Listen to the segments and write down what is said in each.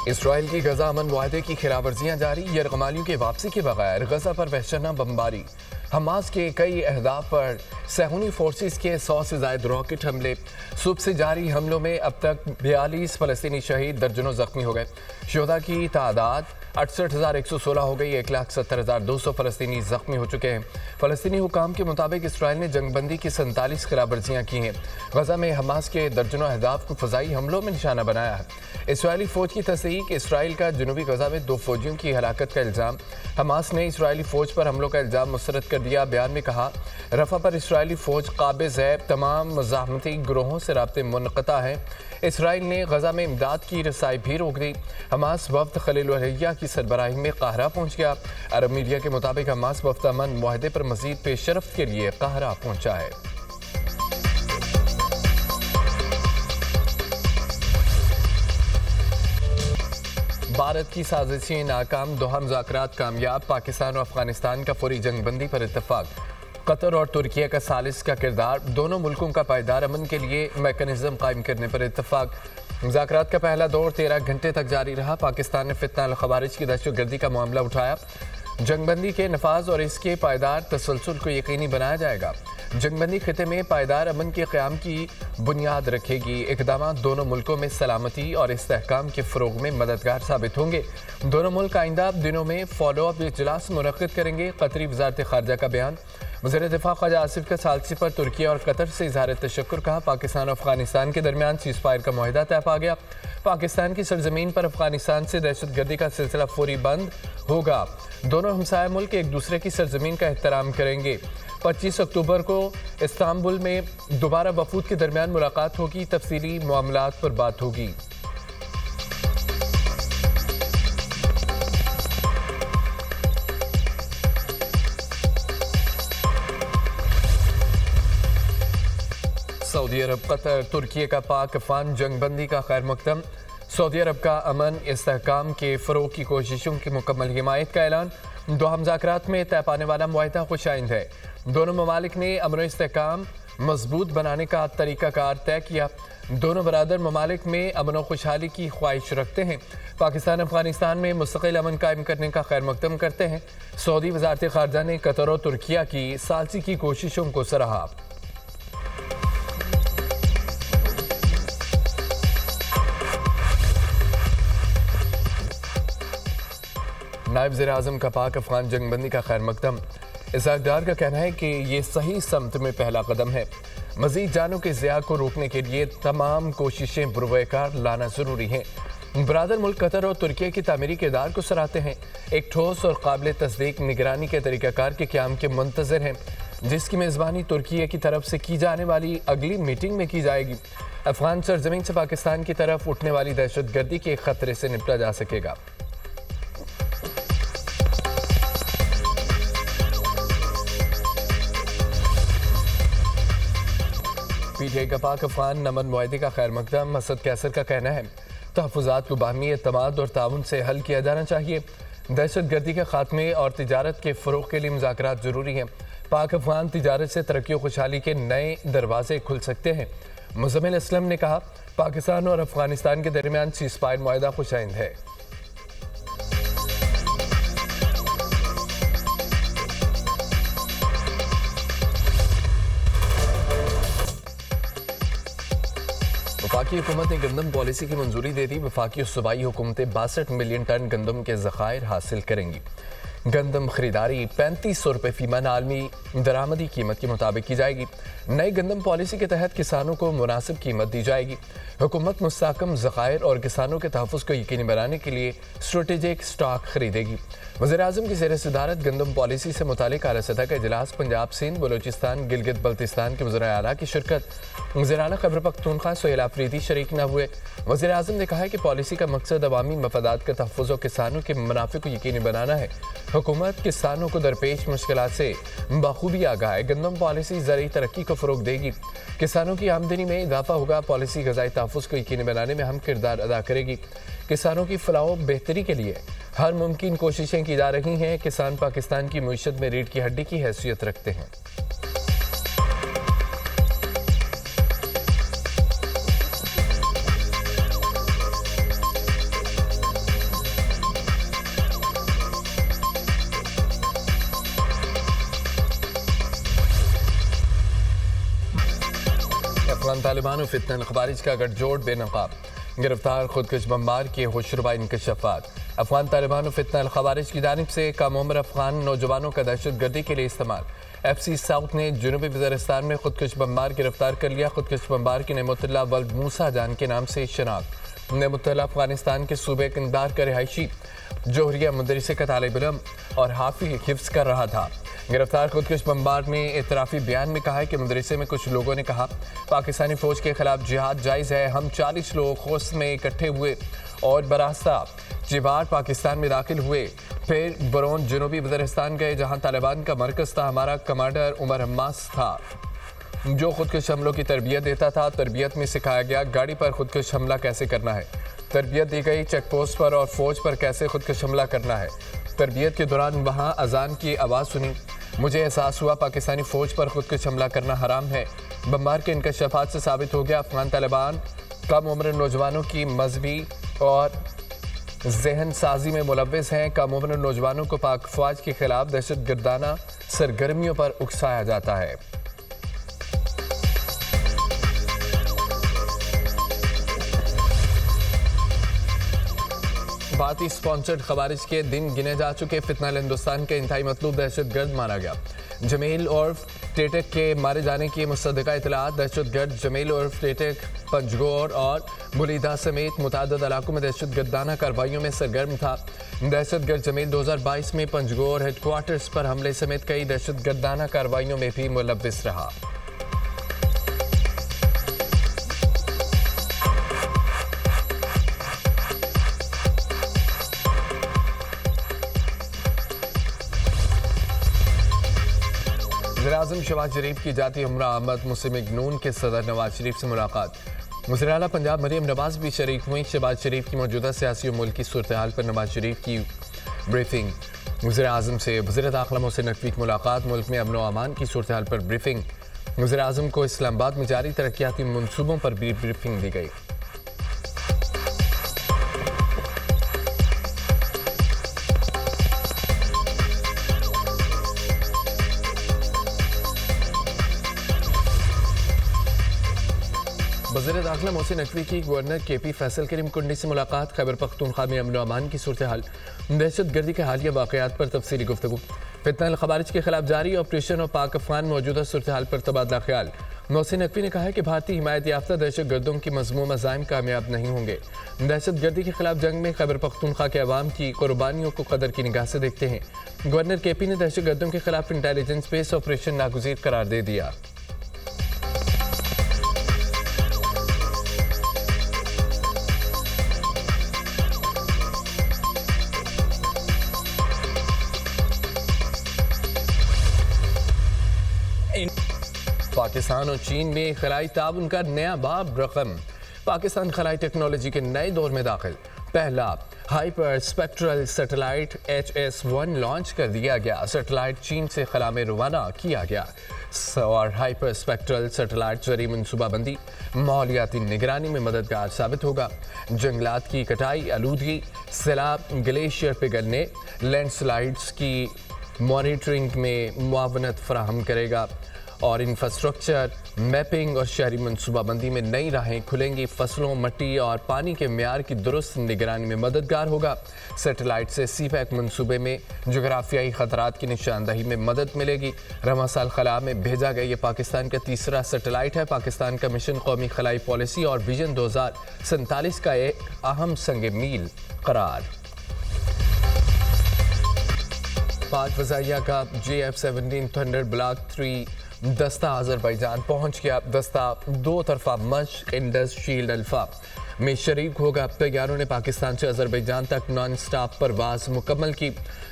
Israel की गजा अमन मुआहदे की खिलाफवर्जियां जारी, यरगमालियों की वापसी के बगैर गजा पर वहशना बमबारी। हमास के कई अहदाफ पर सहूनी फोर्सेस के 100 से ज्यादा रॉकेट हमले। सुबह से जारी हमलों में अब तक 42 फलस्तीनी शहीद, दर्जनों जख्मी हो गए। शुहदा की तादाद 68,116 हो गई। 1,70,200 फलस्तीनी जख्मी हो चुके हैं। फलस्तीनी हुकाम के मुताबिक इसराइल ने जंगबंदी की 47 खिलाफवर्जियां की हैं। गजा में हमास के दर्जनों अहदाफ को फजाई हमलों में निशाना बनाया है। इसराइली फौज की तस्दीक, इसराइल का जनूबी गजा में 2 फौजियों की हलाकत का इल्ज़ाम। हमास ने इसराइली फौज पर हमलों का इल्ज़ाम मुस्तरद कर दिया। बयान में कहा, रफा पर इसराइली फौज काबिज़ है, तमाम मज़ाहमती ग्रोहों से राब्ते मुनक़ता है। इसराइल ने गजा में इमदाद की रसाई भी रोक दी। हमास वफ्द खलीलुर्रहैया की सरबराही में काहरा पहुँच गया। अरब मीडिया के मुताबिक हमास वफ्द अमन मुआहदे पर मज़ीद पेशरफ्त के लिए काहरा पहुँचा है। भारत की साजिशें नाकाम, दोहा मुज़ाकरात कामयाब। पाकिस्तान और अफगानिस्तान का फौरी जंगबंदी पर इत्तफाक। कतर और तुर्की का सालिस का किरदार, दोनों मुल्कों का पायदार अमन के लिए मैकेनिज्म कायम करने पर इत्तफाक। मुज़ाकरात का पहला दौर 13 घंटे तक जारी रहा। पाकिस्तान ने फितना अल खवारिज की दहशतगर्दी का मामला उठाया। जंगबंदी के नफाज और इसके पायदार तसलसल को यकीनी बनाया जाएगा। जंगबंदी खिते में पायदार अमन के क़याम की बुनियाद रखेगी। इक़दाम दोनों मुल्कों में सलामती और इस्तेहकाम के फ़रोग़ में मददगार साबित होंगे। दोनों मुल्क आइंदा दिनों में फॉलो अप इजलास मुनक़्क़िद करेंगे। कतरी वज़ारत ख़ारजा का बयान। वज़ीर दिफ़ा ख्वाजा आसिफ का सालसी पर तुर्की और कतर से इज़हार तशक्कुर। कहा, पाकिस्तान और अफगानिस्तान के दरमियान सीज़ फायर का मुआहदा तय पा गया। पाकिस्तान की सरजमीन पर अफगानिस्तान से दहशतगर्दी का सिलसिला फौरी बंद होगा। दोनों हमसाया मुल्क एक दूसरे की सरजमीन का एहतराम करेंगे। 25 अक्टूबर को इस्तांबुल में दोबारा वफूद के दरमियान मुलाकात होगी। तफसीली मामलात पर बात होगी। सऊदी अरब, कतर, तुर्की का पाक अफगान जंगबंदी का खैर मकदम। सऊदी अरब का अमन इस्तेहकाम के फ़रोग़ की कोशिशों की मुकम्मल हिमायत का ऐलान। दोहा मुज़ाकरात में तय पाने वाला मुआहदा खुशाइंद है। दोनों ममालिक ने अमन इस्तेहकाम मजबूत बनाने का तरीक़ाकार तय किया। दोनों बरादर ममालिक में अमन व खुशहाली की ख्वाहिश रखते हैं। पाकिस्तान अफगानिस्तान में मुस्तक़िल अमन कायम करने का खैर मकदम करते हैं। सऊदी वज़ारत ख़ारजा ने कतर और तुर्की की सालसी की कोशिशों को सराहा। नायब वज़ीर-ए-आज़म का पाक अफगान जंगबंदी का खैर मकदम। इसहाक डार का कहना है कि ये सही समत में पहला कदम है। मज़ीद जानों के ज़िया को रोकने के लिए तमाम कोशिशें बुरवकार लाना ज़रूरी हैं। बरादर मुल्क कतर और तुर्की की तामीरी किरदार को सराहते हैं। एक ठोस और काबिल तस्दीक निगरानी के तरीक़ाकार के क़याम के मुंतज़िर हैं, जिसकी मेज़बानी तुर्की की तरफ से की जाने वाली अगली मीटिंग में की जाएगी। अफगान सरजमीन से पाकिस्तान की तरफ उठने वाली दहशतगर्दी के ख़तरे से निपटा जा सकेगा। पीटीआई का पाक अफगान अमन मुआहदे का खैर मकदम। मसद कैसर का कहना है, तहफ़्फ़ुज़ात को बाहमी एतमाद और ताउन से हल किया जाना चाहिए। दहशतगर्दी के खात्मे और तिजारत के फ़रोग़ के लिए मुज़ाकरात ज़रूरी हैं। पाक अफगान तिजारत से तरक्की और खुशहाली के नए दरवाजे खुल सकते हैं। मुज़म्मिल असलम ने कहा, पाकिस्तान और अफगानिस्तान के दरमियान सीज़ फायर मुआहदा खुशाइंद है। वफाकी हुकूमत ने गंदम पॉलिसी की मंजूरी दे दी। वफाकी और सूबाई हुकूमतें 62 मिलियन टन गंदम के ज़खायर हासिल करेंगी। गंदम खरीदारी 3500 रुपये फी मन आलमी दरामदी कीमत के मुताबिक की जाएगी। नई गंदम पॉलिसी के तहत किसानों को मुनासिब कीमत दी जाएगी। हुकूमत मुस्तहकम ज़खायर और किसानों के तहफ़्फ़ुज़ को यकीनी बनाने के लिए स्ट्रेटेजिक स्टॉक खरीदेगी। वज़ीर-ए-आज़म की ज़ेर सदारत गंदम पॉलिसी से मुतालिक आला सतह का इजलास पंजाब, सिंध, बलोचिस्तान, गिलगित बल्तिस्तान के वज़ीर आला की शिरकत। वज़ीर आला खैबर पख्तूनख्वा सुहेल आफरीदी शरीक न हुए। वज़ीर-ए-आज़म ने कहा है कि पॉलिसी का मकसद अवामी मफादात का तहफ़्फ़ुज़ और किसानों के मुनाफ़े को यकीनी बनाना है। हुकूमत किसानों को दरपेश मुश्किलात से बखूबी आगाह है। गंदम पॉलिसी ज़रूरी तरक्की को फ़रोग़ देगी। किसानों की आमदनी में इजाफा होगा। पॉलिसी ग़िज़ाई तहफ़्फ़ुज़ को यकीनी बनाने में अहम किरदार अदा करेगी। किसानों की फलाह बेहतरी के लिए हर मुमकिन कोशिशें की जा रही हैं। किसान पाकिस्तान की मईशत में रीढ़ की हड्डी की हैसियत रखते हैं। अफगान तालिबान और फितनल खवारिज का गठजोड़ बेनकाब। गिरफ्तार खुदकुश बमबार के होशरुबा इंकशाफात। अफगान तालिबान और फितनल खवारिज की जानिब से कम उम्र अफगान नौजवानों का दहशतगर्दी के लिए इस्तेमाल। FC साउथ ने जनूबी वज़ीरिस्तान में खुदकुश बमबार गिरफ्तार कर लिया। खुदकुश बमबार की नेमुतुल्लाह वल्द मूसा जान के नाम से शनाख्त। नेमुतुल्लाह अफगानिस्तान के सूबे कंदार का रिहायशी जोहरिया मदरसे का तालिब इल्म और हाफिज़ हिफ्ज़ कर रहा था। गिरफ्तार खुदकुश बमबार ने इतराफ़ी बयान में कहा है कि मदरसे में कुछ लोगों ने कहा पाकिस्तानी फ़ौज के खिलाफ जिहाद जायज़ है। हम 40 लोग खोस में इकट्ठे हुए और बरास्ता चिबार पाकिस्तान में दाखिल हुए। फिर बरोन जनूबी वज़ीरिस्तान गए जहाँ तालिबान का मरकज़ था। हमारा कमांडर उमर हम्मास था जो खुदकुश हमलों की तरबियत देता था। तरबियत में सिखाया गया गाड़ी पर खुदकुश हमला कैसे करना है। तरबियत दी गई चेक पोस्ट पर और फ़ौज पर कैसे खुदकुश हमला करना है। तरबियत के दौरान वहाँ अजान की आवाज़ सुनी। मुझे एहसास हुआ पाकिस्तानी फ़ौज पर खुदकुश हमला करना हराम है। बमबार के इंकशाफात से साबित हो गया अफगान तालिबान कम उम्र नौजवानों की मजहबी और जहन साजी में मुलव्विस हैं। कम उम्र नौजवानों को पाक फ़ौज के खिलाफ दहशतगर्दाना सरगर्मियों पर उकसाया जाता है। भारतीय स्पॉन्सर्ड खवारिज के दिन गिने जा चुके। फितनल हिंदुस्तान के इंतहाई मतलूब दहशतगर्द मारा गया। जमील उर्फ टेटक के मारे जाने की मुसद्दका इतलात। दहशतगर्द जमील उर्फ टेटक पंजगोर और बुलीदा समेत मुतादद इलाकों में दहशतगर्दाना कार्रवाइयों में सरगर्म था। दहशतगर्द जमील 2022 में पंजगोर हेडक्वार्टर्स पर हमले समेत कई दहशतगर्दाना कार्रवाइयों में भी मुलव्विस रहा। वज़ीर-ए-आज़म शहबाज शरीफ की जाती उम्रा आमद। मुस्लिम लीग नून के सदर नवाज शरीफ से मुलाकात। वज़ीर आला पंजाब मरीम नवाज भी शरीक हुई। शहबाज शरीफ की मौजूदा सियासी और मुल्की सूरत हाल पर नवाज शरीफ की ब्रीफिंग। वज़ीर-ए-आज़म से वज़ीर दाखिला मोहसिन नकवी की मुलाकात। मुल्क में अमन व अमान की सूरत हाल पर ब्रीफिंग। वज़ीर-ए-आज़म को इस्लामाबाद में जारी तरक्याती मनसूबों पर भी ब्रीफिंग दी गई। वज़ीर दाखिला मोहसिन नकवी की गवर्नर KP फैसल करीम कुंडी से मुलाकात। खैबर पख्तूनख्वा में अमन व अमान की सूरत हाल, दहशतगर्दी के हालिया वाक़यात पर तफसीली गुफ्तगू। फितनल खवारिज के खिलाफ जारी ऑपरेशन और पाक अफगान मौजूदा सूरत हाल पर तबादला ख्याल। मोहसिन नकवी ने कहा है कि भारतीय हिमायत याफ्ता दहशतगर्दों की मज़मूम अज़ाइम कामयाब नहीं होंगे। दहशतगर्दी के खिलाफ जंग में खैबर पख्तूनख्वा के अवाम की कुर्बानियों को कदर की निगाह से देखते हैं। गवर्नर KP ने दहशतगर्दों के खिलाफ इंटेलिजेंस बेस्ड ऑपरेशन नागुज़ीर करार दे दिया। पाकिस्तान और चीन में खलाई ताउन का नया बाब रकम। पाकिस्तान खलाई टेक्नोलॉजी के नए दौर में दाखिल। पहला hyper spectral satellite HS-1 launch कर दिया गया। सैटेलाइट चीन से खला में रवाना किया गया और हाइपर स्पेक्ट्रल सैटेलाइट जरिए मनसूबाबंदी माहौलियाती निगरानी में मददगार साबित होगा। जंगलात की कटाई, आलूदगी, सैलाब, ग्लेशियर पिघलने, लैंडस्लाइड्स की मॉनिटरिंग में मुआवनत फराहम करेगा और इंफ्रास्ट्रक्चर मैपिंग और शहरी मनसूबाबंदी में नई राहें खुलेंगी। फसलों, मट्टी और पानी के म्यार की दुरुस्त निगरानी में मददगार होगा। सैटेलाइट से CPEC मनसूबे में जोग्राफियाई खतरात की निशानदही में मदद मिलेगी। रवां साल खला में भेजा गया ये पाकिस्तान का तीसरा सैटेलाइट है। पाकिस्तान का मिशन कौमी खलाई पॉलिसी और विजन 2047 का एक अहम संग मील करार। पाक फ़ज़ाइया का JF-17 थंडर ब्लॉक 3 दस्ता अज़रबैजान पहुंच गया। दस्ता दो तरफा मश्क इंडस शील्ड अल्फा में शरीक होगा। तैयारों ने पाकिस्तान से अज़रबैजान तक नॉन स्टॉप परवाज़ मुकम्मल की।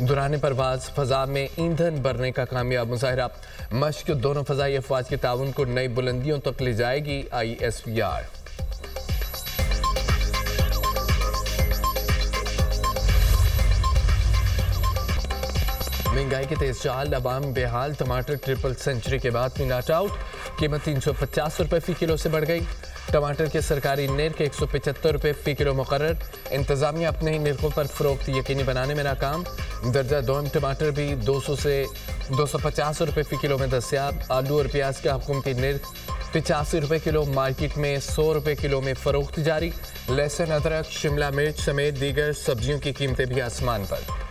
दौरान परवाज़ फ़ज़ा में ईंधन भरने का कामयाब मुज़ाहरा। मश्क दोनों फ़ज़ाई अफ़वाज के ताउन को नई बुलंदियों तक ले जाएगी। ISVR। महंगाई के तेज चाल, अवाम बेहाल। टमाटर ट्रिपल सेंचुरी के बाद भी नॉट आउट। कीमत 350 रुपये फ़ी किलो से बढ़ गई। टमाटर के सरकारी निर्ख 175 रुपये फ़ी किलो मुकर्रर। इंतज़ामिया अपने ही निर्खों पर फ़रोख्त यकीनी बनाने में नाकाम। दर्जा दोम टमाटर भी 200 से 250 रुपये फ़ी किलो में दस्याब। आलू और प्याज का हुकूमती निर्ख 85 रुपए किलो, मार्केट में 100 रुपए किलो में फरोख्त जारी। लहसुन, अदरक, शिमला मिर्च समेत दीगर सब्जियों की कीमतें भी आसमान पर।